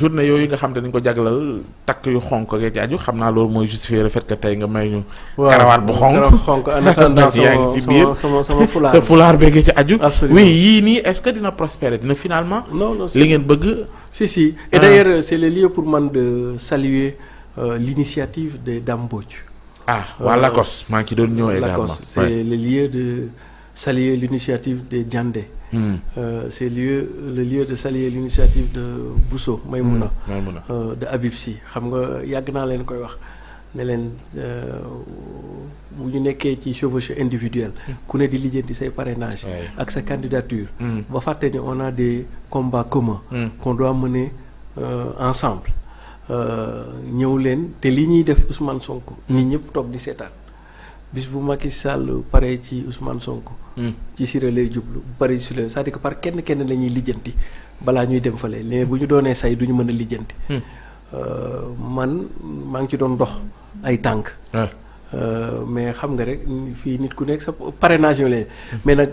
journée yooyu nga xam te dañ ko jaglal takk yu xonk ak ci aju xam naa loolu mooy justifier le fait que tey nga may ñu. karawaat bu xonk en attendant yaa ngi ci biir sama fulaar sa fulaar beeg ci aju. Absolument. oui yii nii est-ce que dina prospérer dina finalement. non li ngeen bëgg. si et d'ailleurs c'est le lieu pour man de saluer l'initiative de Dame Mbodj. waa Lacoste maa ngi ci doon ñëw également. Lacoste c'est le lieu de saluer l'initiative de Diandé. C'est le lieu de saluer l'initiative de Bousso Maïmouna. De Habib Sy xam nga yàgg naa leen koy wax ne leen bu ñu nekkee ci chevauchée individuelle ku ne di lijjanti say parrainage ak sa candidature ba fàtte ni on a des combats communs qu'on doit mener ensemble ñëw leen te li ñuy def Ousmane Sonko ñi ñëpp toog di seetaan bis bu Macky Sall pare ci Ousmane Sonko ci Siré lay jublu bu pare ci Siré c'est-à-dire que par kenn la ñuy lijjanti balaa ñuy dem fale mais bu ñu doonee say du ñu mën a lijjanti man maa ngi ci doon dox ay tànk mais xam nga rek fii nit ku nekk sa parrainage la mais nag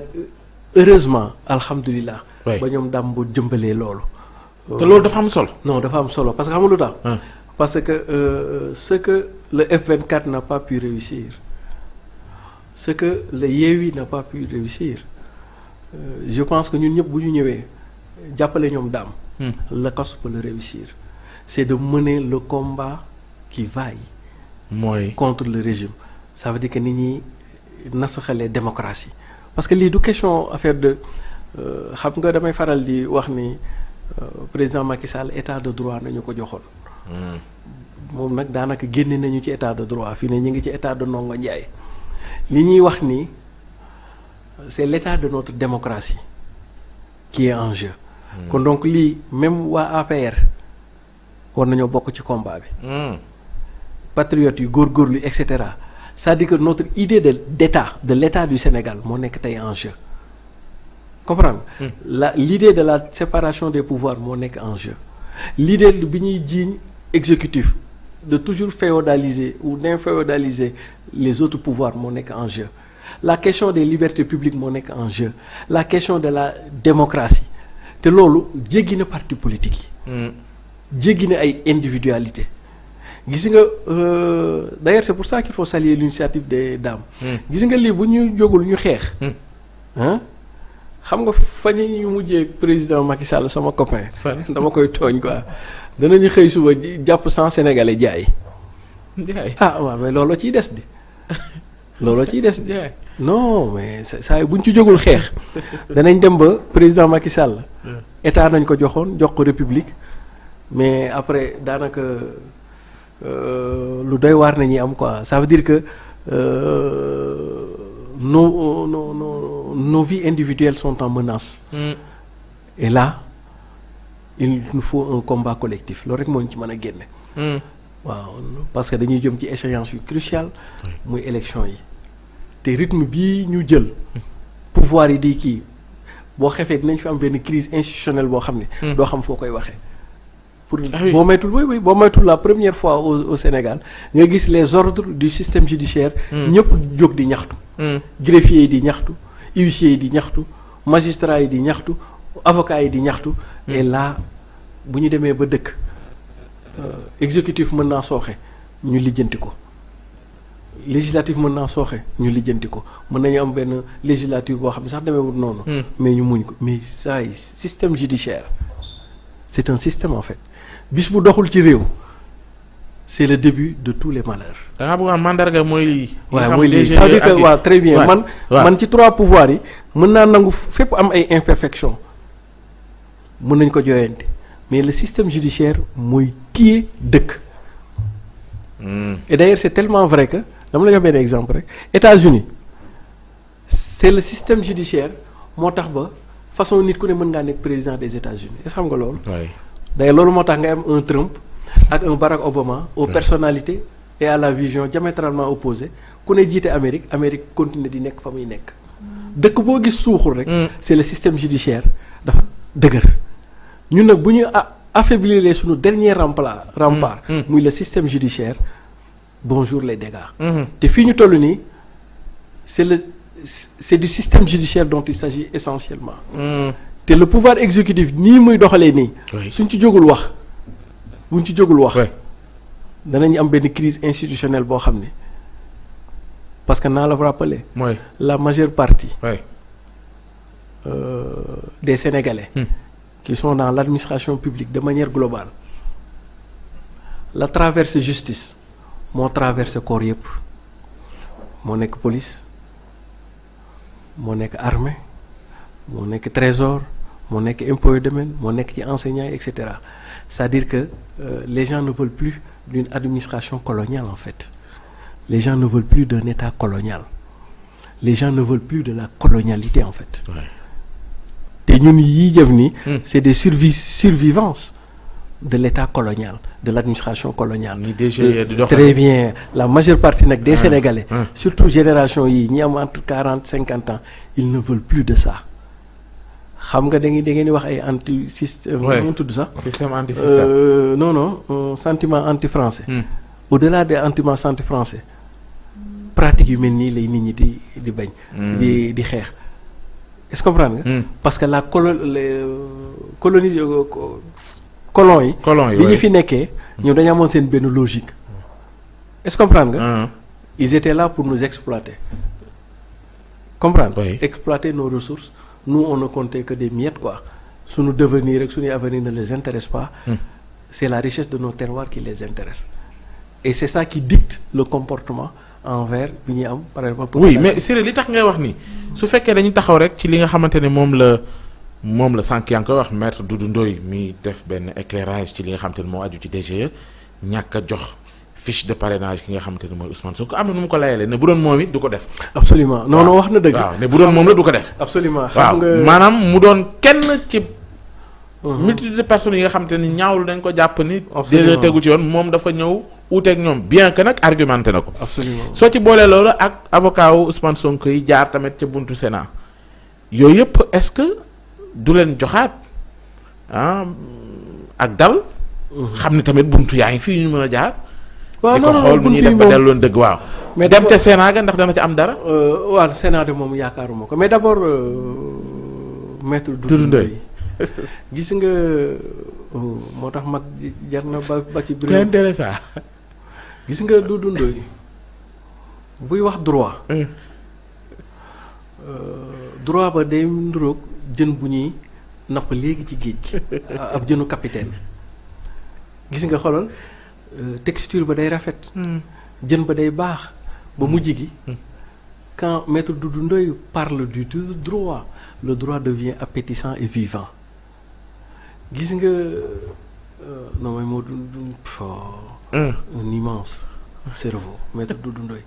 heureusement alhamdulilah ba ñoom dam bu jëmbalee loolu te loolu dafa am solo. non dafa am solo parce que xam nga lu tax parce que ce que le F24 n'a pas pu réussir ce que le Yewwi n'a pas pu réussir je pense que ñun ñëpp bu ñu ñëwee jàppale ñoom daam Lacoste peut le réussir c'est de mener le combat qui vaille mooy contre le régime ça veut dire que nit ñi nasaxalee démocratie parce que lii du question affaire de xam nga damay faral di wax ni président Macky Sall état de droit nañu ko joxoon moom nag daanaka génne nañu ci état de droit fii ne ñu ngi ci état de Ndongo Ndiaye li ñuy wax ni c'est l'état de notre démocratie qui est en jeu kon donc lii même waa APR war nañoo bokk ci combat bi patriotes yu góorgóorlu et cetera c'est-à-dire que notre idée de l'état du Sénégal moo nekk tey en jeu comprendre l'idée de la séparation des pouvoirs moo nekk en jeu l'idée bi ñuy jiiñ exécutif de toujours féodaliser ou d'inféodaliser les autres pouvoirs moo nekk en jeu la question des libertés publiques moo nekk en jeu la question de la démocratie te loolu jéggi na parti politique yi jéggi na ay individualité gis nga d'ailleurs c'est pour ça qu'il faut saluer l'initiative des dames gis nga lii bu ñu jógul ñu xeex xam nga fa ñu mujjee président Macky Sall sama copain dama koy tooñ quoi danañu xëy suba jàpp 100 Sénégalais jaay waaw mais looloo ciy des di looloo ciy des di non mais saa bu ñu ci jógul xeex danañ dem ba président Macky Sall état nañ ko joxoon jox ko république mais après daanaka lu doy waar nañuy am quoi ça veut dire que nos vies individuelles sont en menace et là il nous faut un combat collectif loolu rek moo ñu ci mën a génne waaw parce que dañuy jëm ci échéance yu cruciale muy élection yi te rythme bii ñu jël pouvoir yi di kii boo xefee dinañ fi am benn crise institutionnelle boo xam ne doo xam foo koy waxee pour boo maytul boo maytul la première fois au Sénégal nga gis les ordres du système judiciaire ñëpp jóg di ñaxtu greffiers yi di ñaxtu huissiers yi di ñaxtu magistrats yi di ñaxtu avocats yi di ñaxtu et là bu ñu demee ba dëkk exécutif mën naa sooxe ñu lijjanti ko législatif mën naa sooxe ñu lijjanti ko mën nañu am benn législature boo xam ne sax demeewul noonu mais ñu muñ ko mais ça système judiciaire c'est un système en fait bis bu doxul ci réew c'est le début de tous les malheurs. da ngaa bëgg a mandarga mooy lii. waaw mooy lii ça veut dire que waaw très bien man ci 3 pouvoirs yi mën naa nangu fépp am ay imperfections mën nañ ko jooyante mais le système judiciaire mooy téye dëkk. et d'ailleurs c'est tellement vrai que dama la jox benn exemple rek États-Unis c'est le système judiciaire moo tax ba façon nit ku ne mën ngaa nekk président des États-Unis est-ce que xam nga loolu. d'ailleurs loolu moo tax nga am un Trump ak un Barack Obama aux personnalités et à la vision diamétralement opposée ku ne jiite Amérique continue di nekk fa muy nekk dëkk boo gis suuxul rek c'est le système judiciaire dafa dëgër ñun nag bu ñu affaiblir suñu dernier rempart muy le système judiciaire bonjour les dégâts te fii ñu toll nii c'est du système judiciaire dont il s'agit essentiellement te le pouvoir exécutif nii muy doxalee nii suñ ci jógul wax buñ ci jógul wax. Ouais. danañ am benn crise institutionnelle boo xam ne parce que naa la rappeler. mooy la majeure partie. ouais. Des Sénégalais. Qui sont dans l'administration publique de manière globale. La traversée justice moo traversé corps yëpp moo nekk police moo nekk armée moo nekk trésor moo nekk impôt et domaine moo nekk ci enseignants et cetera c'est-à-dire que les gens ne veulent plus d'une administration coloniale en fait. Les gens ne veulent plus d'un État colonial. Les gens ne veulent plus de la colonialité en fait. te ñun yii jëf ni c'est des survivances de l'État colonial, de l'administration coloniale. Très bien. La majeure partie nag des Sénégalais, surtout génération yi ñi am entre 40-50 ans, ils ne veulent plus de ça. xam nga da ngeen di wax ay anti système. nu tudd sax. système anti système. non sentiment anti français. Au-delà des sentiments anti français pratique yu mel nii lay nit ñi di bañ. di xeex. est-ce que comprendre nga. parce que la colons yi. bi ñu fi nekkee. ñoom dañu amoon seen benn logique. est-ce que comprendre nga. ils étaient là pour nous exploiter. comprendre. Exploiter nos ressources. Nous on ne comptait que des miettes quoi. Suñu devenir ak suñu avenir ne les intéresse pas. C'est la richesse de nos terroirs qui les intéresse. Et c'est ça qui dicte le comportement envers bi ñuy am par exemple. Oui mais c'est li tax ngay wax ni su fekkee dañu taxaw rek ci li nga xamante ne moom la sànq yaa ngi koy wax maître Doudou Ndoye mi def benn éclairage ci li nga xamante ne moo aju ci DGE ñàkk a jox fiche de parrainage ki nga xamante ne mooy Ousmane Sonko am na nu mu ko layalee ne bu doon moom it du ko def. Absolument non wax na dëgg. waaw ne bu doon moom la du ko def. Absolument xam nga maanaam mu doon kenn ci. multitude de personnes yi nga xamante ni ñaawlu dañ ko jàpp ni. déjà tegu ci yoon moom dafa ñëw uuteeg ñoom bien que nag argumenté na ko. Absolument soo ci boolee loolu ak avocat wu Ousmane Sonko yi jaar tamit ca buntu Sénat yooyu yëpp est-ce que du leen joxaat ak dal. xam ni tamit buntu yaa ngi fii ñu mën a jaar. waaw di ko xool nu ñuy def ba delloon dëgg waaw. mais dem ca Sénat ga ndax dana ci am dara. waaw Sénat de moom yaakaaruma ko mais d'abord maître Doudou Ndoye gis nga moo tax mag jar na ba ci biir. intéressant. gis nga Doudou Ndoye buy wax droit. droit ba day nduroog jën bu ñuy napp léegi ci géej gi ab jënu capitaine gis nga xoolal texture ba day rafet. jën ba day baax ba mujj gi. quand maître Doudou Ndoye parle du droit le droit devient appétissant et vivant. gis nga non mais moo un immense cerveau maître Doudou Ndoye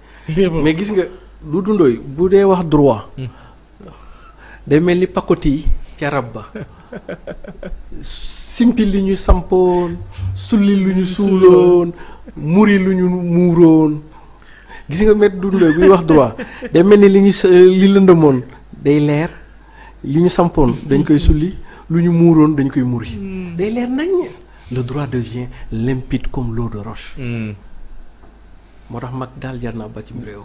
mais gis nga Doudou Ndoye bu dee wax droit day mel ni pakoti ca rab ba simpi li ñu sampoon sulli lu ñu suuloon muri lu ñu muuroon gis nga maître Doudou Ndoye buy wax droit day mel ni li lëndëmoon day leer li ñu sampoon dañ koy sulli lu ñu muuroon dañ koy muri day leer nañ le droit devient limpide comme l'eau de roche. moo tax mag daal jar naa ba ci réew.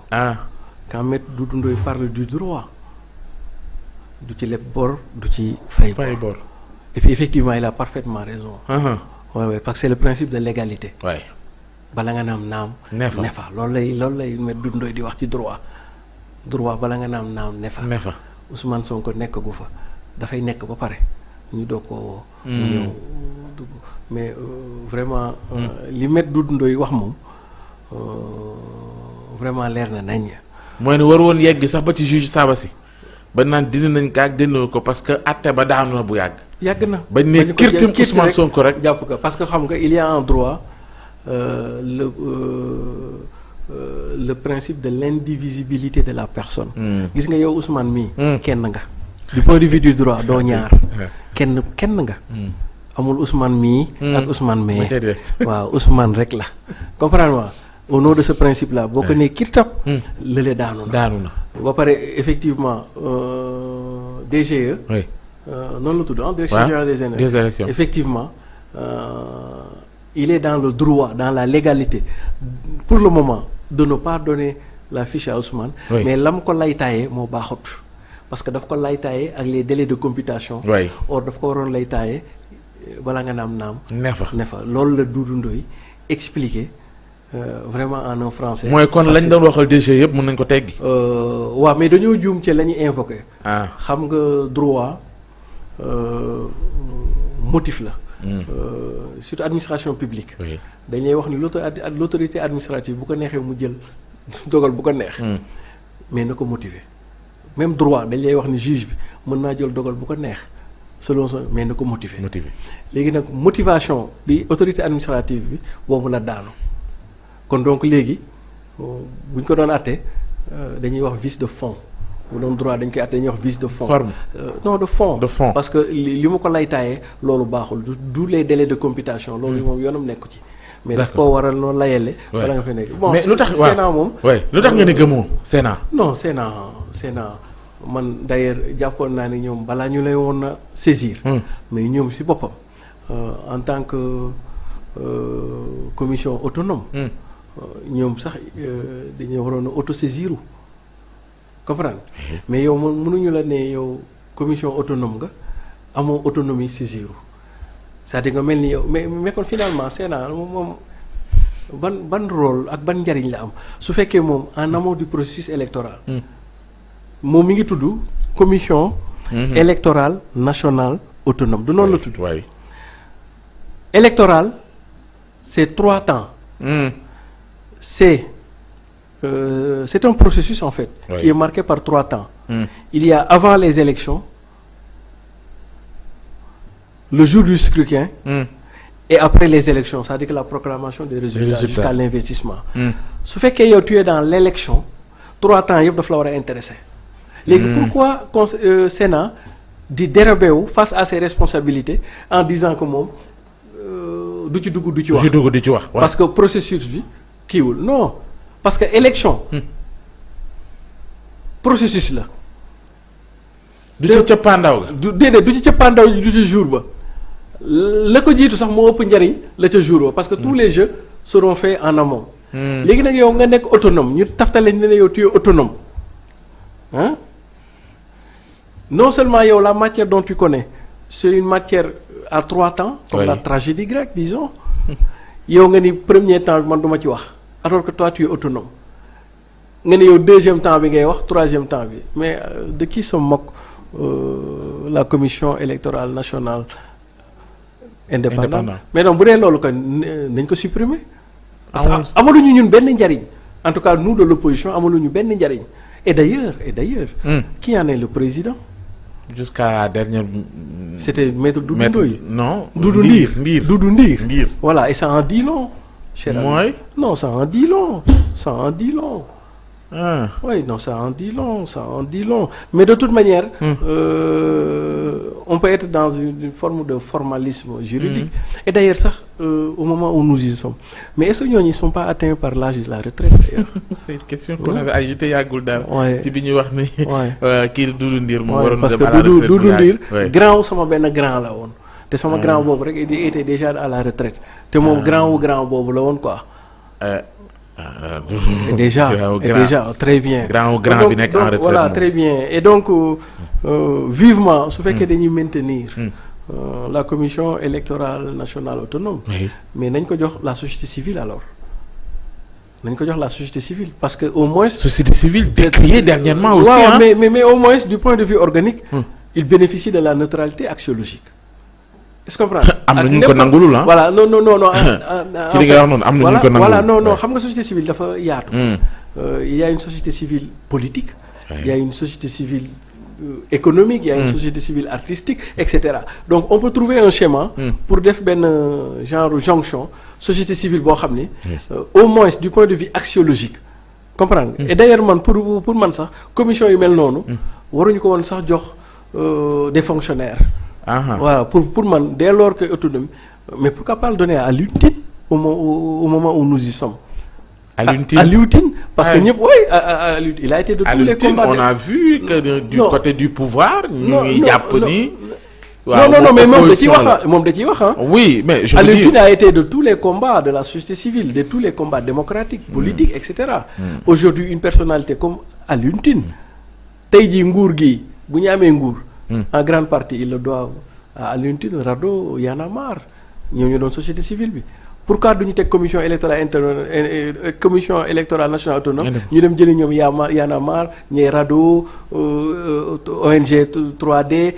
quand maître Doudou Ndoye parle du droit du ci leb bor du ci fay bor. Et puis effectivement il a parfaitement raison. Ouais, parce que c'est le principe de l'égalité. bala nga naam nefa loolu lay maître Doudou Ndoye di wax ci droit bala nga naam nefa Ousmane Sonko nekk gu fa dafay nekk ba pare ñu doog ko ñëw dugg mais vraiment li maître Doudou Ndoye wax moom vraiment leer na nañ. mooy ne war woon yegg sax ba ci juge Sabassi ba naan dindi nañ ko ak dindi ko parce que àtte ba daanu na bu yàgg na bañ ne kirtim Ousmane Sonko rek jàpp ko parce que xam nga il y a en droit le principe de l'indivisibilité de la personne. gis nga yow Ousmane mii kenn nga du point de vue du droit doo ñaar kenn nga amul Ousmane mii ak Ousmane mais waaw Ousmane rek la comprendre au nom de ce principe là boo ko nee kirtap lële daanu na ba pare effectivement DGE noonu la tudd direction générale des élections effectivement il est dans le droit dans la légalité pour le moment de ne pas donner la fiche à Ousmane mais lam ko laytaayee moo baaxut parce que daf ko laytaayee ak les délais de computation or daf ko waroon laytaayee balaa nga naam. ne fa loolu la Doudou Ndoye expliquer vraiment en un français. mooy kon lañ doon waxal DG yëpp mën nañ ko teggi. waaw mais dañoo juum ci la ñu invoqué. xam nga droit motif la. surtout administration publique. dañuy wax ni l'autorité administrative bu ko neexee mu jël dogal bu ko neex. mais na ko motiver. même droit dañ lay wax ni juge bi mën naa jël dogal bu ko neex selon son mais na ko motiver. léegi nag motivation bi autorité administrative bi boobu la daanu kon donc léegi bu ñu ko doon àtte dañuy wax vice de fond bu doon droit dañ koy àtte dañuy wax vice de fond. forme non de fond. parce que li ma ko lay taayee loolu baaxul du les délais de computation. loolu moom yoonam nekku ci. mais daf koo waral noonu layele. wala nga fa nekk bon mais lu tax Sénat moom. lu tax nga ne gëmoo Sénat. non Sénat man d'ailleurs jàppoon naa ni ñoom balaa ñu lay woon a saisir. mais ñoom ci boppam en tant que commission autonome. ñoom sax dañu waroon a autosaisiru comprendre mais yow man mënuñu la ne yow commission autonome nga amoo autonomie saisiru c'est-à-dire nga mel ni yow mais kon finalement Sénat moom ban rôle ak ban njariñ la am su fekkee moom en amont du processus électoral. moom mi ngi tudd commission. électorale nationale autonome du noonu la tudd. électoral c'est 3 temps. C'est un processus en fait. Qui est marqué par 3 temps. Il y a avant les élections, le jour du scrutin. Et après les élections, c'est-à-dire que la proclamation des résultats jusqu'à l'investissement. su fekkee yow tu es dans l'élection 3 temps yëpp daf la war a intéresser. léegi pourquoi Sénat di dérober wu face à ses responsabilités en disant que moom du ci dugg du ci wax. parce que processus bi kiiwul non parce que élection. processus la. du ci cëppaandaw ga. du ci cëppaandaw du ci jour ba. la ko jiitu sax moo ëpp njariñ la ca jour ba parce que tous les jeux seront faits en amont. léegi nag yow nga nekk autonome ñu taftale ne yow tu es autonome hein non seulement yow la matière dont tu connais c'est une matière à 3 temps. comme la tragédie grecque disons. yow nga ni premier temps bi man du ma ci wax alors que toi tu es autonome nga ni yow deuxième temps bi ngay wax troisième temps bi mais de qui se moque la commission électorale nationale indépendante. Mais donc bu dee loolu que nañ ko supprimer. parce que amaluñu ñun benn njariñ en tout cas nous de l'opposition amaluñu benn njariñ et d'ailleurs qui en est le président. jusqu'à la dernière. C'était maître Doudou Ndoye. Non Doudou Ndir. Voilà et ça en dit long. cher ami. Non ça en dit long. Oui non ça en dit long mais de toute manière. On peut être dans une forme de formalisme juridique. Et d'ailleurs sax au moment où nous y sommes mais est-ce que ñooñu ils sont pas atteints par l'âge de la retraite d'ailleurs. C'est une question qu'on avait agitée yàggul dara. ci bi ñuy wax ni. kii Doudou Ndir moo waroon parce que Doudou Ndir grand sama benn grand la woon. te sama grand boobu rek il était déjà à la retraite. te moom grand boobu la woon quoi. déjà très bien. grand bi nekk en retraite voilà très bien et donc vivement su fekkee dañuy maintenir. la commission électorale nationale autonome. mais nañ ko jox la société civile alors. parce que au moins. société civile décriée dernièrement aussi. mais au moins du point de vue organique. il bénéficie de la neutralité axiologique. est-ce que comprendre. am na ñu ko nangulul voilà non. ci li nga wax noonu am na ñu ko nangulul voilà non xam nga société civile dafa yaatu. Il y a une société civile politique. Il y a une société civile économique. Il y a une société civile artistique etc. donc on peut trouver un schéma. pour def benn genre jonction société civile boo xam ni. au moins du point de vue axiologique. comprendre et d'ailleurs man pour man sax commission yu mel noonu. waruñu ko woon sax jox des fonctionnaires. Voilà pour man dès lors que autonomie mais pourquoi pas le donner à Alioune Tine au moment où nous y sommes. Alioune Tine parce que ñëpp Alioune il a été de tous les combats. On a vu que du côté du pouvoir. ñu jàpp ni. non mais moom da ciy wax oui mais je veux dire Alioune Tine a été de tous les combats de la société civile de tous les combats démocratiques politiques etc. Aujourd'hui une personnalité comme Alioune Tine tey jii nguur gi bu ñu amee nguur. En grande partie ils le doivent à Alioune Tine RADDHO Y en a marre ñoo ñu doon société civile bi. pourquoi duñu teg commission électorale nationale autonome ñu dem jëli ñoom Y en a marre ñee RADDHO ONG 3D